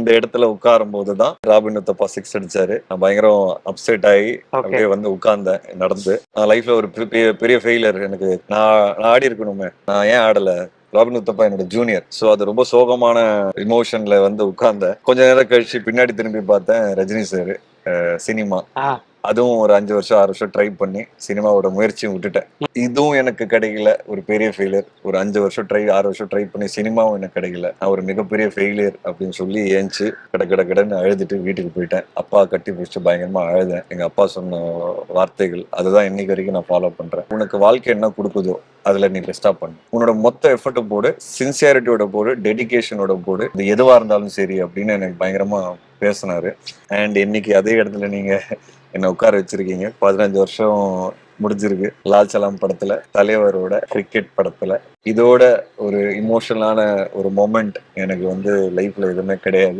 இந்த இடத்துல உட்காரும் போதுதான் ராபின் உத்தப்பா சிக்ஸ் அடிச்சாரு. நான் பயங்கரம் அப்செட் ஆகி அப்படியே வந்து உட்கார்ந்தேன் நடந்து. நான் லைஃப்ல ஒரு பெரிய ஃபெயிலியர். எனக்கு நான் ஆடி இருக்கணுமே, நான் ஏன் ஆடல? ராபின் உத்தப்பா என்னோட ஜூனியர். சோ அது ரொம்ப சோகமான இமோஷன்ல வந்து உட்கார்ந்தேன். கொஞ்ச நேரம் கழிச்சு பின்னாடி திரும்பி பார்த்தேன், ரஜினி சார் சினிமா. அதுவும் ஒரு 5 வருஷம் 6 வருஷம் ட்ரை பண்ணி சினிமாவோட முயற்சியும் விட்டுட்டேன். இதுவும் எனக்கு கிடைக்கல, ஒரு பெரிய ஃபெயிலியர். ஒரு 5 வருஷம் 6 வருஷம் ட்ரை பண்ணி சினிமாவும் எனக்கு கிடைக்கல. நான் ஒரு மிகப்பெரிய ஃபெயிலியர் அப்படின்னு சொல்லி ஏஞ்சி கடன்னு அழுதுட்டு வீட்டுக்கு போயிட்டேன். அப்பா கட்டி பிடிச்சி பயங்கரமா அழுதேன். எங்க அப்பா சொன்ன வார்த்தைகள் அதுதான் இன்னைக்கு வரைக்கும் நான் ஃபாலோ பண்றேன். உனக்கு வாழ்க்கை என்ன கொடுக்குதோ அதுல நீ பெஸ்டா பண்ணு. உன்னோட மொத்த எஃபர்ட்டும் போடு, சின்சியாரிட்டியோட போடு, டெடிகேஷனோட போடு. இது எதுவா இருந்தாலும் சரி அப்படின்னு எனக்கு பயங்கரமா பேசினாரு. அண்ட் இன்னைக்கு அதே இடத்துல நீங்க என்ன உட்கார வச்சிருக்கீங்க. 15 வருஷம் முடிஞ்சிருக்கு. லால் சலாம் படத்துல, தலைவரோட கிரிக்கெட் படத்துல. இதோட ஒரு இமோஷனலான ஒரு மொமெண்ட் எனக்கு வந்து லைஃப்ல எதுவுமே கிடையாது.